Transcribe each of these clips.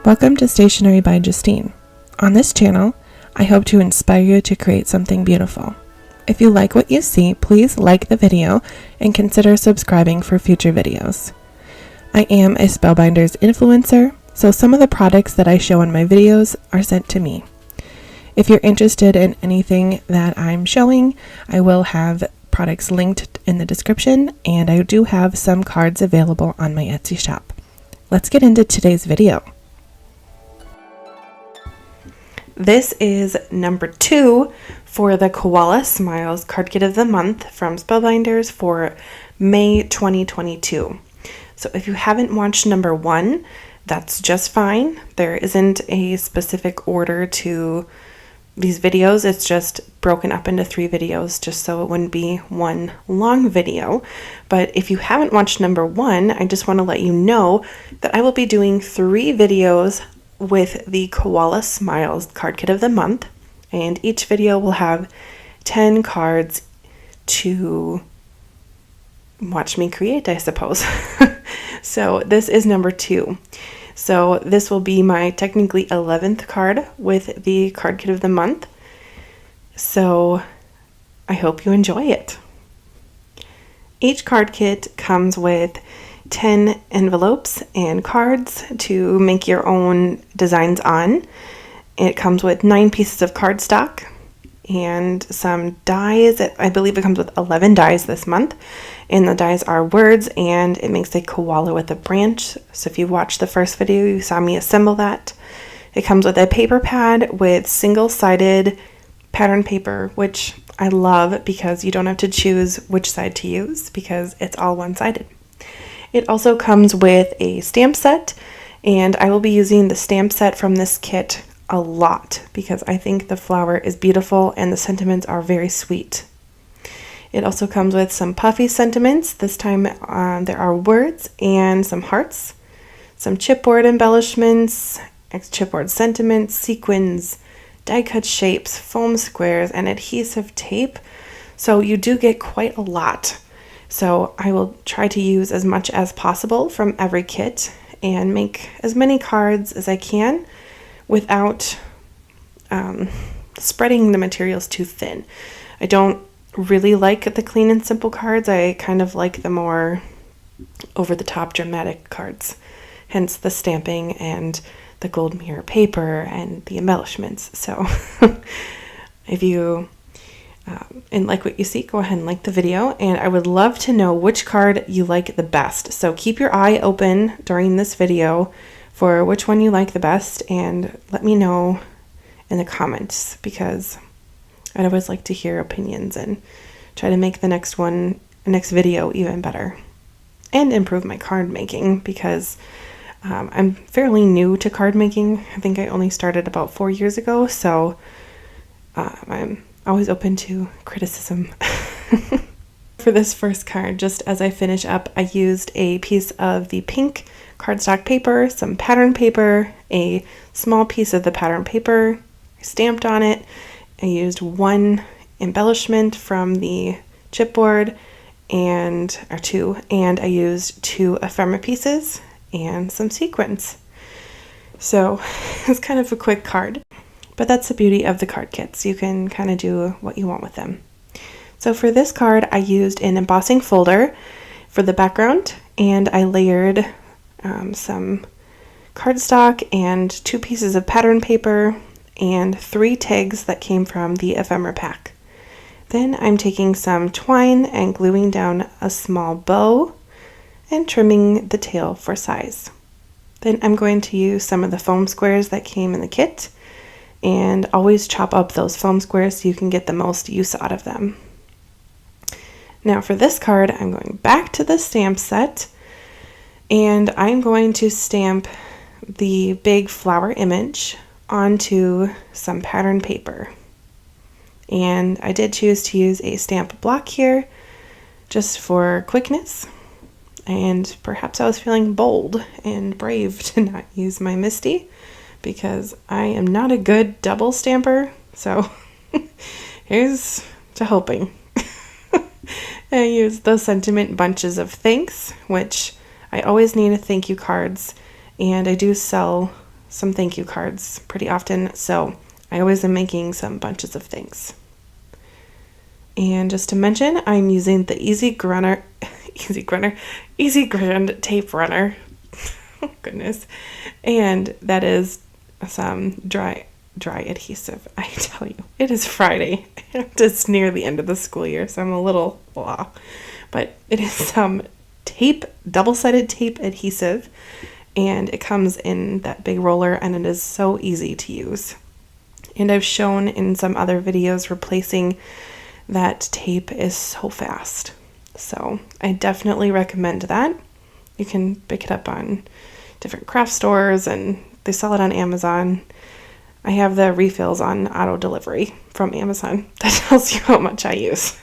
Welcome to Stationery by Justine. On this channel, I hope to inspire you to create something beautiful. If you like what you see, please like the video and consider subscribing for future videos. I am a Spellbinders influencer, so some of the products that I show in my videos are sent to me. If you're interested in anything that I'm showing, I will have products linked in the description, and I do have some cards available on my Etsy shop. Let's get into today's video. This is number 2 for the Koala Smiles Card Kit of the Month from Spellbinders for May 2022. So if you haven't watched number 1, that's just fine. There isn't a specific order to these videos. It's just broken up into 3 videos just so it wouldn't be one long video. But if you haven't watched number 1, I just want to let you know that I will be doing 3 videos with the Koala Smiles Card Kit of the Month, and each video will have 10 cards to watch me create, I suppose. So this is number 2. So this will be my technically 11th card with the Card Kit of the Month. So I hope you enjoy it. Each card kit comes with 10 envelopes and cards to make your own designs on. It comes with 9 pieces of cardstock and some dies. I believe it comes with 11 dies this month, and the dies are words, and it makes a koala with a branch. So if you watched the first video, you saw me assemble that. It comes with a paper pad with single-sided pattern paper, which I love because you don't have to choose which side to use because it's all one-sided. It also comes with a stamp set, and I will be using the stamp set from this kit a lot because I think the flower is beautiful and the sentiments are very sweet. It also comes with some puffy sentiments. This time there are words and some hearts, some chipboard embellishments, chipboard sentiments, sequins, die-cut shapes, foam squares, and adhesive tape. So you do get quite a lot. So I will try to use as much as possible from every kit and make as many cards as I can without spreading the materials too thin. I don't really like the clean and simple cards. I kind of like the more over-the-top dramatic cards, hence the stamping and the gold mirror paper and the embellishments. So if you and like what you see, go ahead and like the video, and I would love to know which card you like the best. So keep your eye open during this video for which one you like the best, and let me know in the comments because I'd always like to hear opinions and try to make the next video even better and improve my card making because I'm fairly new to card making. I think I only started about 4 years ago, so I'm always open to criticism. For this first card, just as I finish up, I used a piece of the pink cardstock paper, some pattern paper, a small piece of the pattern paper, I stamped on it. I used 1 embellishment from the chipboard or 2, and I used 2 ephemera pieces and some sequins. So it's kind of a quick card. But that's the beauty of the card kits. You can kind of do what you want with them. So for this card, I used an embossing folder for the background, and I layered some cardstock and 2 pieces of pattern paper and 3 tags that came from the ephemera pack. Then I'm taking some twine and gluing down a small bow and trimming the tail for size. Then I'm going to use some of the foam squares that came in the kit, and always chop up those foam squares so you can get the most use out of them. Now for this card, I'm going back to the stamp set, and I'm going to stamp the big flower image onto some pattern paper. And I did choose to use a stamp block here just for quickness, and perhaps I was feeling bold and brave to not use my Misty, because I am not a good double stamper, so here's to hoping. I used the sentiment bunches of thanks, which I always need thank you cards, and I do sell some thank you cards pretty often, so I always am making some bunches of things. And just to mention, I'm using the Easy Grand tape runner. Oh goodness. And that is some dry adhesive. I tell you, it is Friday. It's near the end of the school year, so I'm a little blah. But it is some tape, double-sided tape adhesive, and it comes in that big roller, and it is so easy to use. And I've shown in some other videos replacing that tape is so fast. So I definitely recommend that. You can pick it up on different craft stores, and they sell it on Amazon. I have the refills on auto delivery from Amazon. That tells you how much I use.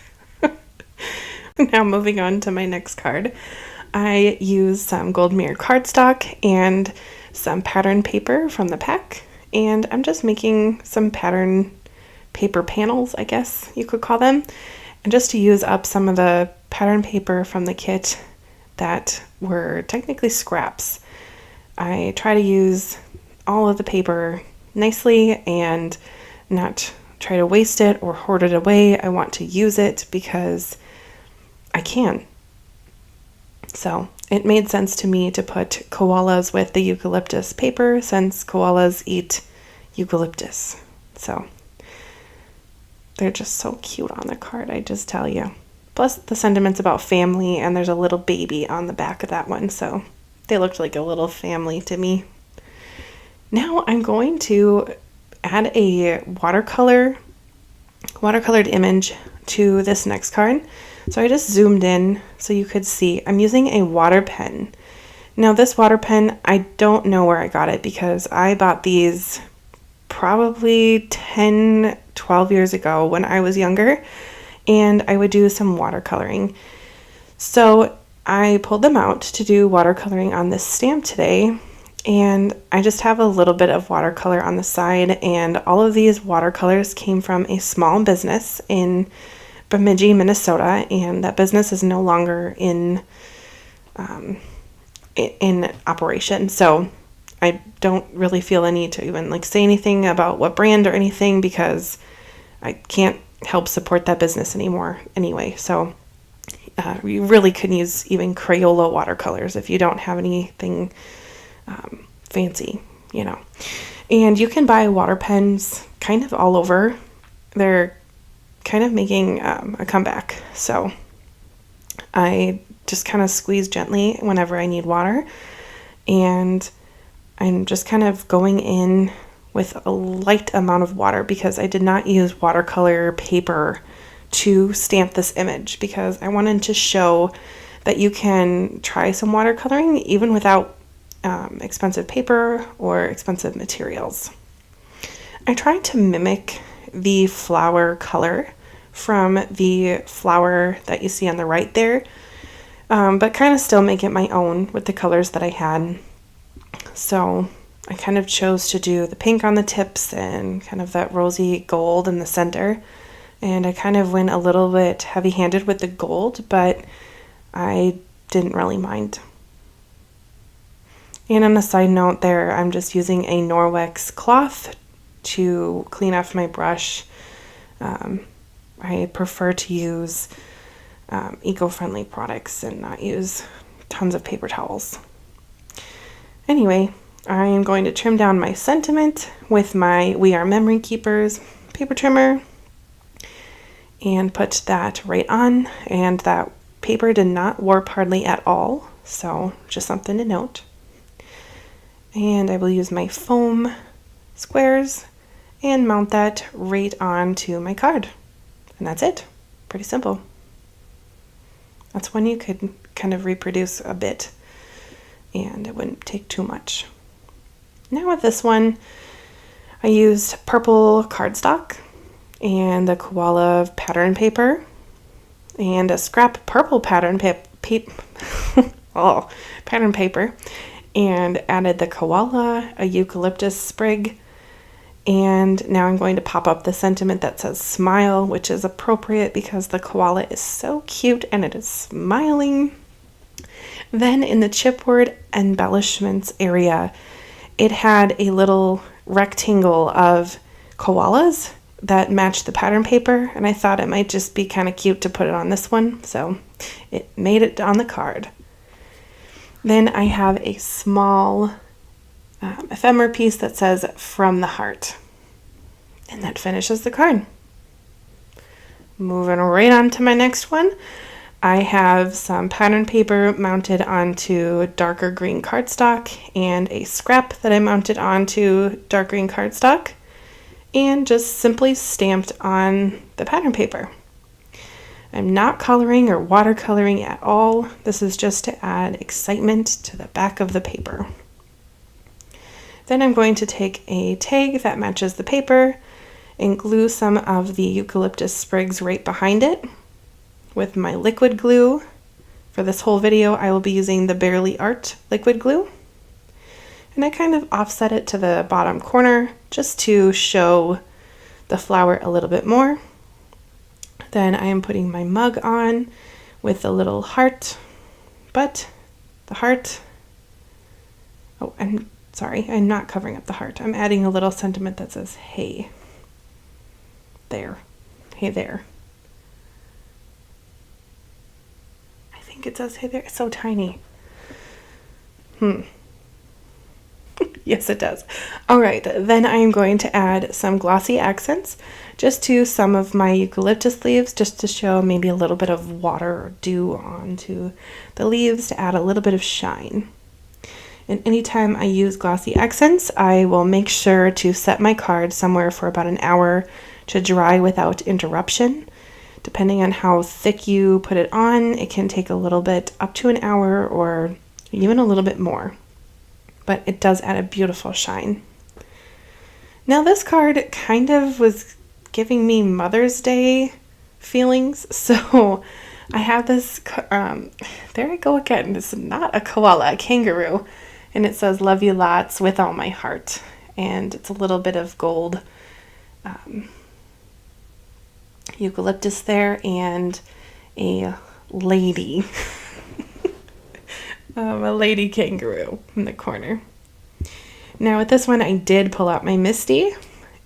Now moving on to my next card. I use some gold mirror cardstock and some pattern paper from the pack, and I'm just making some pattern paper panels, I guess you could call them, and just to use up some of the pattern paper from the kit that were technically scraps. I try to use all of the paper nicely and not try to waste it or hoard it away. I want to use it because I can. So it made sense to me to put koalas with the eucalyptus paper, since koalas eat eucalyptus. So they're just so cute on the card, I just tell you. Plus the sentiment's about family, and there's a little baby on the back of that one, so they looked like a little family to me. Now I'm going to add a watercolored image to this next card. So I just zoomed in so you could see. I'm using a water pen. Now this water pen, I don't know where I got it, because I bought these probably 10, 12 years ago when I was younger, and I would do some watercoloring. So I pulled them out to do watercoloring on this stamp today, and I just have a little bit of watercolor on the side, and all of these watercolors came from a small business in Bemidji, Minnesota, and that business is no longer in operation. So I don't really feel the need to even say anything about what brand or anything, because I can't help support that business anymore anyway. So you really could use even Crayola watercolors if you don't have anything fancy, And you can buy water pens kind of all over. They're kind of making a comeback. So I just kind of squeeze gently whenever I need water, and I'm just kind of going in with a light amount of water, because I did not use watercolor paper to stamp this image, because I wanted to show that you can try some watercoloring even without expensive paper or expensive materials. I tried to mimic the flower color from the flower that you see on the right there, but kind of still make it my own with the colors that I had. So I kind of chose to do the pink on the tips and kind of that rosy gold in the center, and I kind of went a little bit heavy-handed with the gold, but I didn't really mind. And on a side note there, I'm just using a Norwex cloth to clean off my brush. I prefer to use eco-friendly products and not use tons of paper towels. Anyway, I am going to trim down my sentiment with my We Are Memory Keepers paper trimmer and put that right on, and that paper did not warp hardly at all, so just something to note. And I will use my foam squares and mount that right onto my card. And that's it. Pretty simple. That's when you could kind of reproduce a bit and it wouldn't take too much. Now with this one, I used purple cardstock and the Koala pattern paper and a scrap purple pattern pattern paper, and added the Koala, a eucalyptus sprig, and now I'm going to pop up the sentiment that says smile, which is appropriate because the koala is so cute and it is smiling. Then in the chipboard embellishments area, it had a little rectangle of koalas that matched the pattern paper, and I thought it might just be kind of cute to put it on this one, so it made it on the card. Then I have a small ephemera piece that says "From the Heart," and that finishes the card. Moving right on to my next one, I have some pattern paper mounted onto darker green cardstock and a scrap that I mounted onto dark green cardstock and just simply stamped on the pattern paper. I'm not coloring or watercoloring at all. This is just to add excitement to the back of the paper. Then I'm going to take a tag that matches the paper and glue some of the eucalyptus sprigs right behind it with my liquid glue. For this whole video, I will be using the Barely Art liquid glue. And I kind of offset it to the bottom corner just to show the flower a little bit more. Then I am putting my mug on with a little heart, but the heart, oh, I'm sorry, I'm not covering up the heart. I'm adding a little sentiment that says, hey, there, hey there. I think it says, hey there, it's so tiny. Yes, it does. All right, then I am going to add some glossy accents just to some of my eucalyptus leaves, just to show maybe a little bit of water or dew onto the leaves to add a little bit of shine. And anytime I use glossy accents, I will make sure to set my card somewhere for about an hour to dry without interruption. Depending on how thick you put it on, it can take a little bit, up to an hour or even a little bit more. But it does add a beautiful shine. Now this card kind of was giving me Mother's Day feelings, so I have this, there I go again, this is not a koala, a kangaroo, and it says love you lots with all my heart, and it's a little bit of gold eucalyptus there and a lady. A lady kangaroo in the corner. Now with this one, I did pull out my Misty,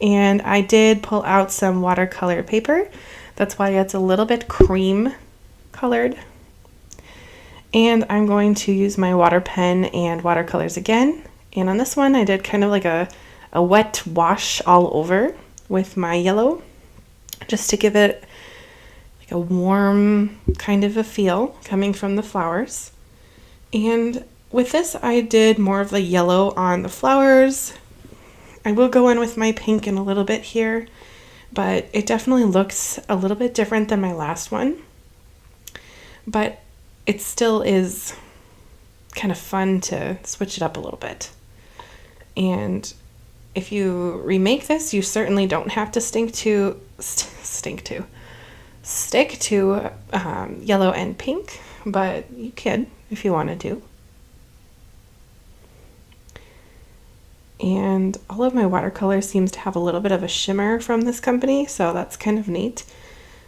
and I did pull out some watercolor paper. That's why it's a little bit cream colored. And I'm going to use my water pen and watercolors again. And on this one, I did kind of like a wet wash all over with my yellow, just to give it like a warm kind of a feel coming from the flowers. And with this, I did more of the yellow on the flowers. I will go in with my pink in a little bit here, but it definitely looks a little bit different than my last one. But it still is kind of fun to switch it up a little bit. And if you remake this, you certainly don't have to stick to yellow and pink, but you can if you wanted to. And all of my watercolor seems to have a little bit of a shimmer from this company, so that's kind of neat.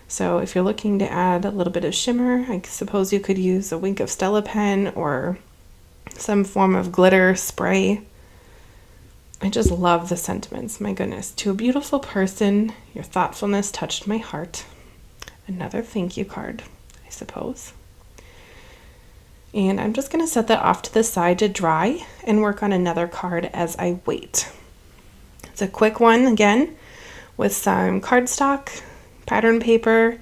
So if you're looking to add a little bit of shimmer, I suppose you could use a Wink of Stella pen or some form of glitter spray. I just love the sentiments, my goodness. To a beautiful person, your thoughtfulness touched my heart. Another thank you card, I suppose. And I'm just going to set that off to the side to dry and work on another card as I wait. It's a quick one again with some cardstock, pattern paper,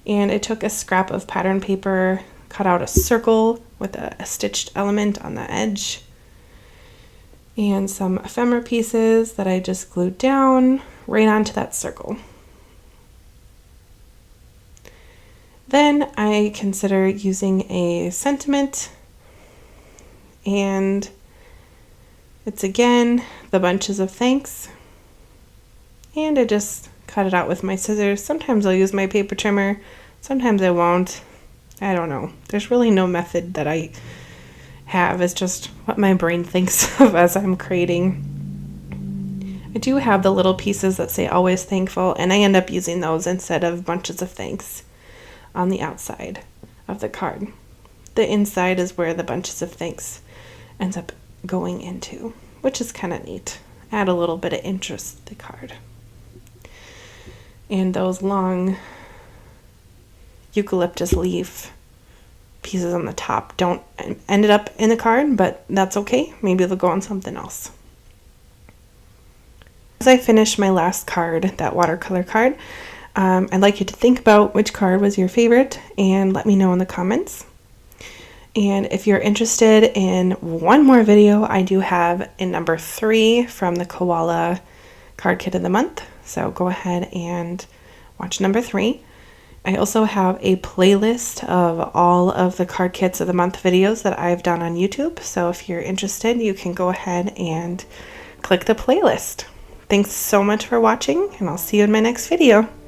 and I took a scrap of pattern paper, cut out a circle with a stitched element on the edge, and some ephemera pieces that I just glued down right onto that circle. Then I consider using a sentiment, and it's again the bunches of thanks, and I just cut it out with my scissors. Sometimes I'll use my paper trimmer, sometimes I won't. I don't know. There's really no method that I have. It's just what my brain thinks of as I'm creating. I do have the little pieces that say always thankful, and I end up using those instead of bunches of thanks on the outside of the card. The inside is where the bunches of thanks ends up going into, which is kind of neat. Add a little bit of interest to the card. And those long eucalyptus leaf pieces on the top don't end up in the card, but that's okay. Maybe they'll go on something else. As I finish my last card, that watercolor card, I'd like you to think about which card was your favorite and let me know in the comments. And if you're interested in one more video, I do have a number 3 from the Koala card kit of the month. So go ahead and watch number 3. I also have a playlist of all of the card kits of the month videos that I've done on YouTube. So if you're interested, you can go ahead and click the playlist. Thanks so much for watching, and I'll see you in my next video.